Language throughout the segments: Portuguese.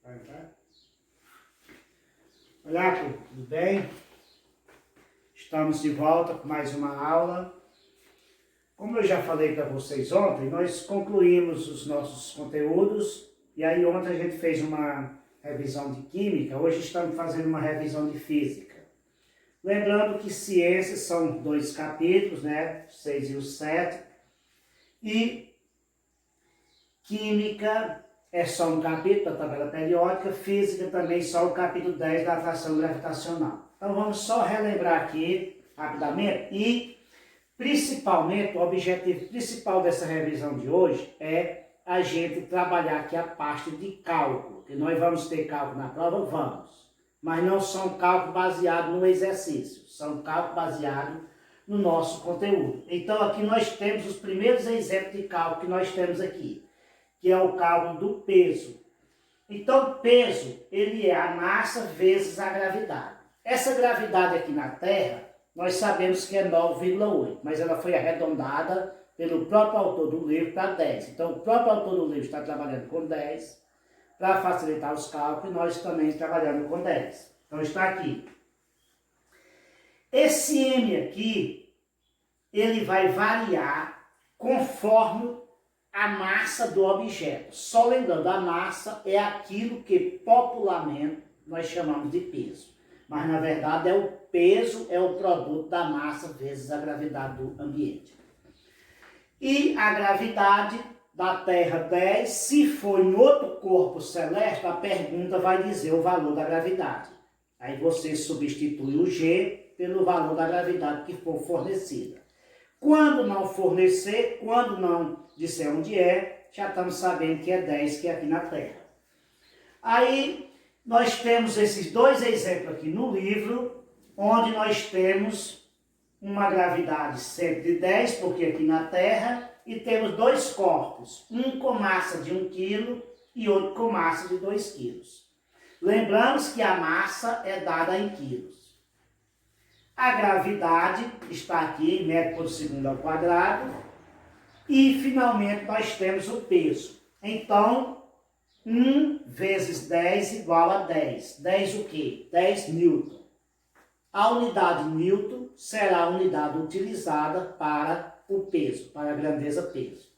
Vai entrar? Olá, tudo bem? Estamos de volta com mais uma aula. Como eu já falei para vocês ontem, nós concluímos os nossos conteúdos e aí ontem a gente fez uma revisão de química, hoje estamos fazendo uma revisão de física. Lembrando que ciências são 2 capítulos, né? 6 e o 7. E química é só um capítulo da tabela periódica, física também só o capítulo 10 da atração gravitacional. Então vamos só relembrar aqui rapidamente e principalmente o objetivo principal dessa revisão de hoje é a gente trabalhar aqui a parte de cálculo, que nós vamos ter cálculo na prova, vamos, mas não são cálculos baseados no exercício, são cálculos baseados no nosso conteúdo. Então aqui nós temos os primeiros exemplos de cálculo que nós temos aqui, que é o cálculo do peso. Então, o peso, ele é a massa vezes a gravidade. Essa gravidade aqui na Terra, nós sabemos que é 9,8, mas ela foi arredondada pelo próprio autor do livro para 10. Então, o próprio autor do livro está trabalhando com 10 para facilitar os cálculos, e nós também trabalhando com 10. Então, está aqui. Esse M aqui, ele vai variar conforme a massa do objeto. Só lembrando, a massa é aquilo que popularmente nós chamamos de peso. Mas na verdade o peso é o produto da massa vezes a gravidade do ambiente. E a gravidade da Terra 10, se for em outro corpo celeste, a pergunta vai dizer o valor da gravidade. Aí você substitui o G pelo valor da gravidade que for fornecida. Quando não fornecer, quando não disser onde é, já estamos sabendo que é 10, que é aqui na Terra. Aí, nós temos esses 2 exemplos aqui no livro, onde nós temos uma gravidade sempre de 10, porque aqui na Terra, e temos 2 corpos, um com massa de 1 kg e outro com massa de 2 kg. Lembramos que a massa é dada em quilos. A gravidade está aqui em metro por segundo ao quadrado. E, finalmente, nós temos o peso. Então, 1 vezes 10 igual a 10. 10 o quê? 10 newton. A unidade newton será a unidade utilizada para o peso, para a grandeza peso.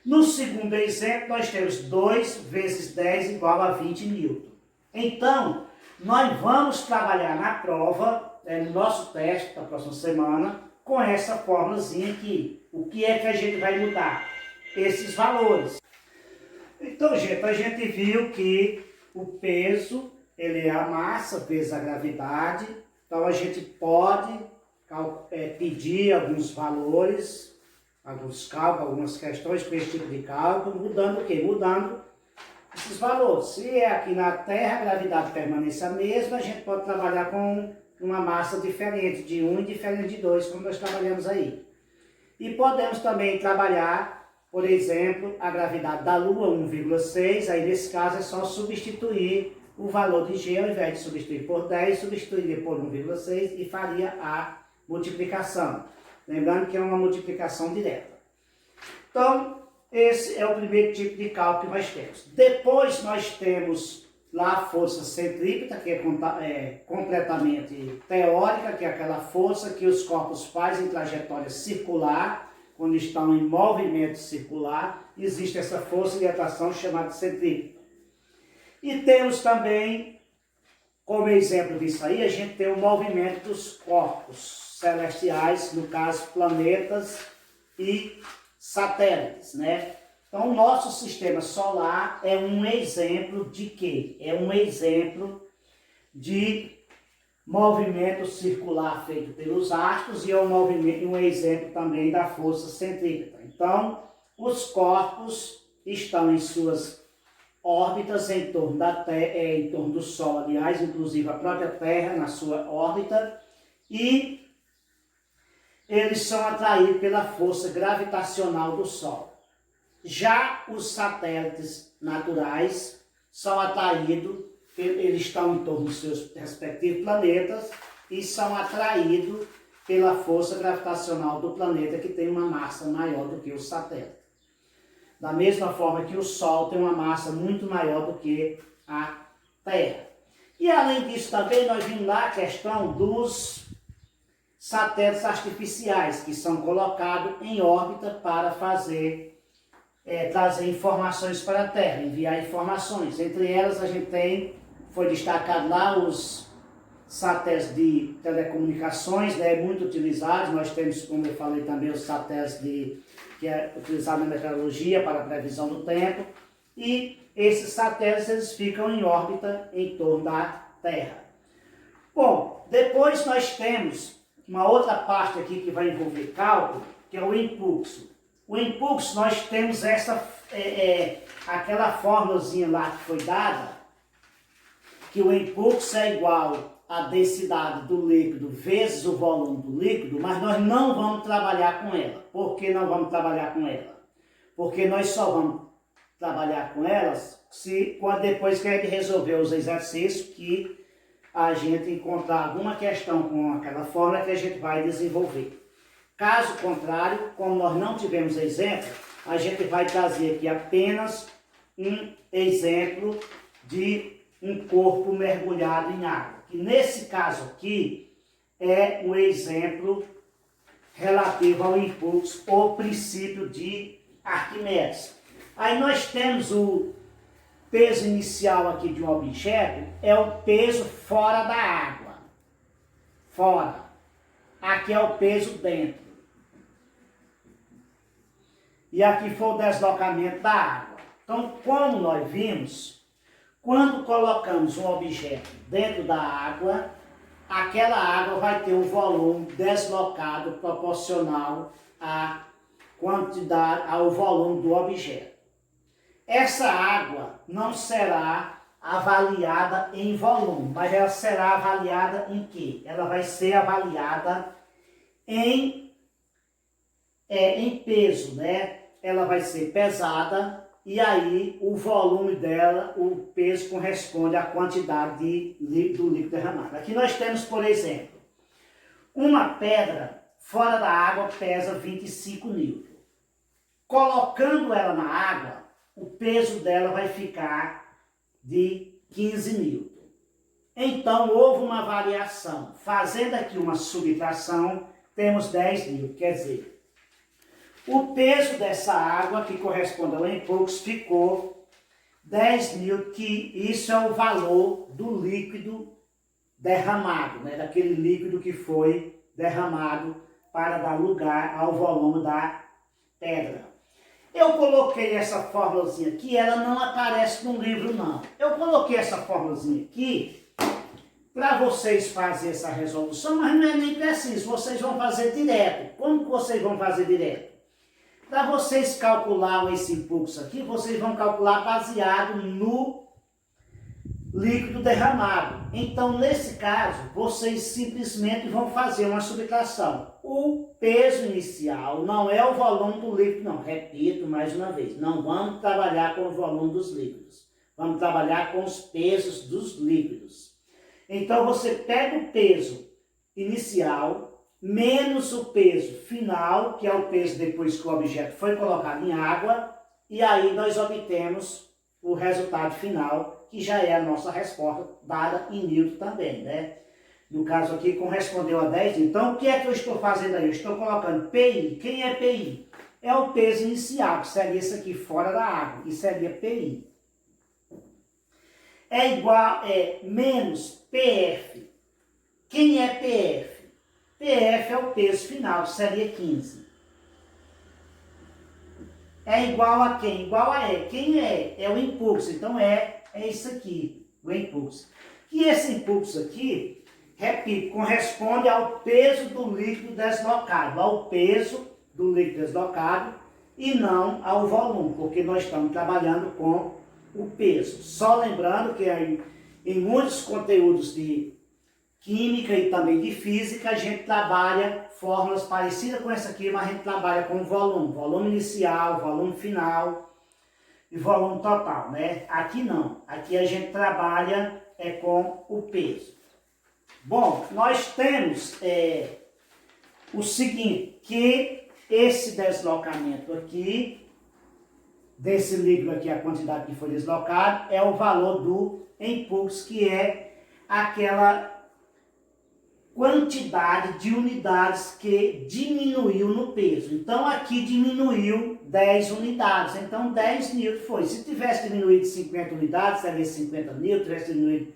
No segundo exemplo, nós temos 2 vezes 10 igual a 20 newton. Então, nós vamos trabalhar na prova, no nosso teste da próxima semana, com essa formulazinha aqui. O que é que a gente vai mudar? Esses valores. Então, gente, a gente viu que o peso, ele é a massa vezes a gravidade. Então, a gente pode pedir alguns valores, alguns cálculos, algumas questões com esse tipo de cálculo, mudando o quê? Mudando esses valores. Se é aqui na Terra, a gravidade permanece a mesma, a gente pode trabalhar com uma massa diferente de 1 e diferente de 2, como nós trabalhamos aí. E podemos também trabalhar, por exemplo, a gravidade da Lua, 1,6, aí nesse caso é só substituir o valor de G, ao invés de substituir por 10, substituiria por 1,6 e faria a multiplicação. Lembrando que é uma multiplicação direta. Então, esse é o primeiro tipo de cálculo que nós temos. Depois nós temos lá a força centrípeta, que é completamente teórica, que é aquela força que os corpos fazem em trajetória circular, quando estão em movimento circular, existe essa força de atração chamada centrípeta. E temos também, como exemplo disso aí, a gente tem o movimento dos corpos celestiais, no caso planetas e satélites, né? Então, o nosso sistema solar é um exemplo de quê? É um exemplo de movimento circular feito pelos astros e é um exemplo também da força centrípeta. Então, os corpos estão em suas órbitas em torno da Terra, em torno do Sol, aliás, inclusive a própria Terra na sua órbita, e eles são atraídos pela força gravitacional do Sol. Já os satélites naturais são atraídos, eles estão em torno dos seus respectivos planetas e são atraídos pela força gravitacional do planeta que tem uma massa maior do que o satélite. Da mesma forma que o Sol tem uma massa muito maior do que à Terra. E além disso também nós vimos lá a questão dos satélites artificiais que são colocados em órbita para trazer informações para a Terra, enviar informações. Entre elas a gente foi destacado lá os satélites de telecomunicações, né, muito utilizados. Nós temos, como eu falei também, os satélites que é utilizado na meteorologia para a previsão do tempo. E esses satélites eles ficam em órbita em torno da Terra. Bom, depois nós temos uma outra parte aqui que vai envolver cálculo, que é o impulso. O impulso nós temos aquela formulazinha lá que foi dada, que o impulso é igual à densidade do líquido vezes o volume do líquido, mas nós não vamos trabalhar com ela. Por que não vamos trabalhar com ela? Porque nós só vamos trabalhar com elas depois que a gente resolver os exercícios, que a gente encontrar alguma questão com aquela fórmula que a gente vai desenvolver. Caso contrário, como nós não tivemos exemplo, a gente vai trazer aqui apenas um exemplo de um corpo mergulhado em água. Que nesse caso aqui é um exemplo relativo ao impulso ou princípio de Arquimedes. Aí nós temos o peso inicial aqui de um objeto, é o peso fora da água. Fora. Aqui é o peso dentro. E aqui foi o deslocamento da água. Então, como nós vimos, quando colocamos um objeto dentro da água, aquela água vai ter um volume deslocado proporcional à quantidade, ao volume do objeto. Essa água não será avaliada em volume, mas ela será avaliada em quê? Ela vai ser avaliada em peso, né? Ela vai ser pesada e aí o volume dela, o peso corresponde à quantidade do líquido derramado. Aqui nós temos, por exemplo, uma pedra fora da água pesa 25 newton. Colocando ela na água, o peso dela vai ficar de 15 newton. Então, houve uma variação. Fazendo aqui uma subtração, temos 10 newton. Quer dizer, o peso dessa água, que corresponde ao impulso, ficou 10 newton, que isso é o valor do líquido derramado, né? Daquele líquido que foi derramado para dar lugar ao volume da pedra. Eu coloquei essa fórmulazinha aqui, ela não aparece no livro não. Eu coloquei essa fórmulazinha aqui para vocês fazerem essa resolução, mas não é nem preciso, vocês vão fazer direto. Como que vocês vão fazer direto? Para vocês calcular esse impulso aqui, vocês vão calcular baseado no líquido derramado. Então, nesse caso, vocês simplesmente vão fazer uma subtração. O peso inicial não é o volume do líquido, não. Repito mais uma vez, não vamos trabalhar com o volume dos líquidos. Vamos trabalhar com os pesos dos líquidos. Então, você pega o peso inicial menos o peso final, que é o peso depois que o objeto foi colocado em água, e aí nós obtemos o resultado final, que já é a nossa resposta dada em Newton também, né? No caso aqui, correspondeu a 10 newton. Então, o que é que eu estou fazendo aí? Eu estou colocando PI. Quem é PI? É o peso inicial, que seria esse aqui fora da água, que seria PI. Menos PF. Quem é PF? PF é o peso final, que seria 15. É igual a quem? Igual a E. Quem é? É o impulso. Então, é isso aqui, o impulso. E esse impulso aqui, repito, corresponde ao peso do líquido deslocado. Ao peso do líquido deslocado e não ao volume, porque nós estamos trabalhando com o peso. Só lembrando que em muitos conteúdos de química e também de física, a gente trabalha fórmulas parecidas com essa aqui, mas a gente trabalha com volume. Volume inicial, volume final e volume total, né? Aqui não. Aqui a gente trabalha com o peso. Bom, nós temos o seguinte, que esse deslocamento aqui desse líquido aqui, a quantidade que foi deslocada, é o valor do impulso, que é aquela quantidade de unidades que diminuiu no peso. Então aqui diminuiu 10 unidades, então 10 newton foi. Se tivesse diminuído 50 unidades, seria 50 newton, tivesse diminuído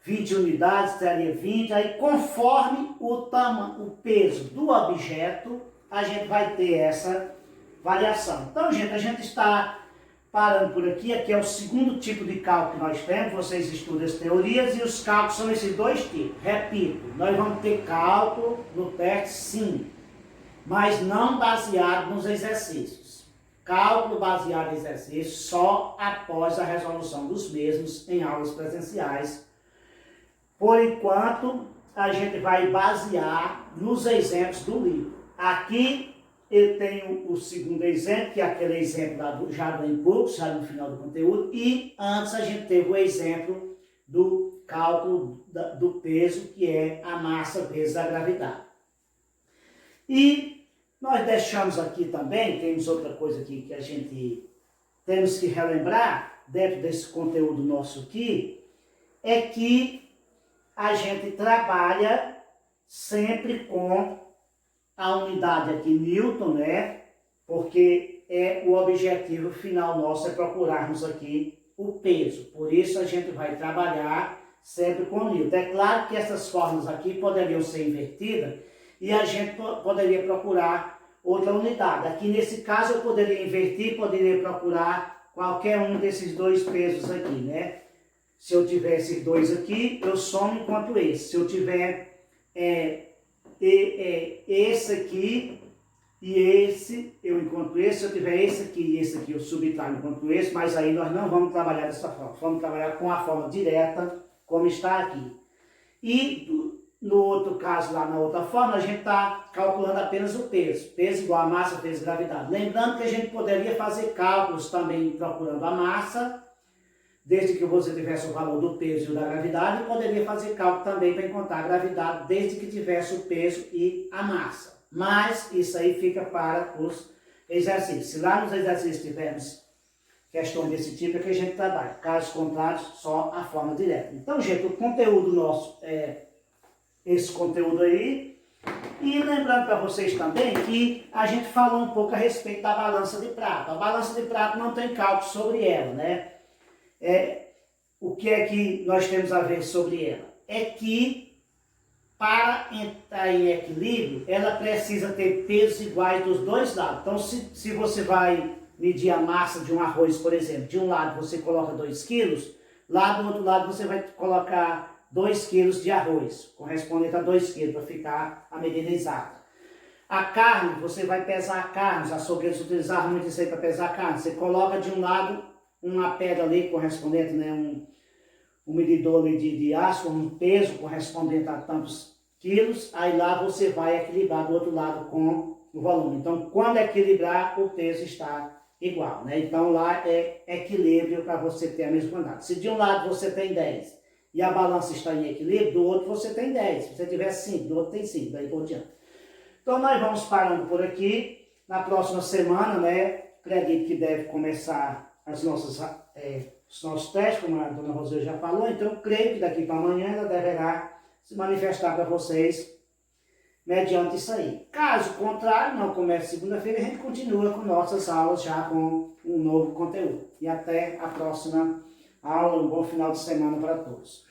20 unidades, seria 20, aí conforme o peso do objeto, a gente vai ter essa variação. Então, gente, a gente está parando por aqui. Aqui é o segundo tipo de cálculo que nós temos. Vocês estudam as teorias e os cálculos são esses dois tipos. Repito, nós vamos ter cálculo no teste, sim, mas não baseado nos exercícios. Cálculo baseado em exercícios só após a resolução dos mesmos em aulas presenciais. Por enquanto, a gente vai basear nos exemplos do livro. Aqui eu tenho o segundo exemplo, que é aquele exemplo já do impulso, já no final do conteúdo, e antes a gente teve o exemplo do cálculo do peso, que é a massa vezes a gravidade. E nós deixamos aqui também, temos outra coisa aqui que a gente temos que relembrar, dentro desse conteúdo nosso aqui, é que a gente trabalha sempre com a unidade aqui, Newton, né? Porque o objetivo final nosso é procurarmos aqui o peso. Por isso a gente vai trabalhar sempre com Newton. É claro que essas formas aqui poderiam ser invertidas e a gente poderia procurar outra unidade. Aqui nesse caso eu poderia invertir, poderia procurar qualquer um desses dois pesos aqui, né? Se eu tiver esses dois aqui, eu somo enquanto esse. Se eu tiver esse aqui e esse, eu encontro esse. Se eu tiver esse aqui e esse aqui, eu subtraio enquanto esse, mas aí nós não vamos trabalhar dessa forma. Vamos trabalhar com a forma direta, como está aqui. E no outro caso, lá na outra forma, a gente está calculando apenas o peso. Peso igual a massa vezes gravidade. Lembrando que a gente poderia fazer cálculos também procurando a massa, desde que você tivesse o valor do peso e da gravidade, e poderia fazer cálculo também para encontrar a gravidade, desde que tivesse o peso e a massa. Mas isso aí fica para os exercícios. Se lá nos exercícios tivermos questões desse tipo, é que a gente trabalha. Casos contrários, só a forma direta. Então, gente, o conteúdo nosso é esse conteúdo aí. E lembrando para vocês também que a gente falou um pouco a respeito da balança de prata. A balança de prata não tem cálculo sobre ela, né? O que é que nós temos a ver sobre ela? É que para entrar em equilíbrio, ela precisa ter pesos iguais dos dois lados. Então, se você vai medir a massa de um arroz, por exemplo, de um lado você coloca 2 quilos, lá do outro lado você vai colocar 2 quilos de arroz, correspondente a 2 quilos, para ficar a medida exata. A carne, você vai pesar a carne, os açougueiros utilizavam muito isso aí para pesar a carne. Você coloca de um lado uma pedra ali correspondente, né, um medidor ali de aço, um peso correspondente a tantos quilos, aí lá você vai equilibrar do outro lado com o volume. Então, quando equilibrar, o peso está igual, né? Então, lá é equilíbrio para você ter a mesma quantidade. Se de um lado você tem 10 e a balança está em equilíbrio, do outro você tem 10. Se você tiver 5, do outro tem 5, daí por diante. Então, nós vamos parando por aqui. Na próxima semana, né, acredito que deve começar os nossos testes, como a dona Rosê já falou. Então, eu creio que daqui para amanhã ela deverá se manifestar para vocês mediante isso aí. Caso contrário, não comece segunda-feira, a gente continua com nossas aulas já com um novo conteúdo. E até a próxima aula. Um bom final de semana para todos.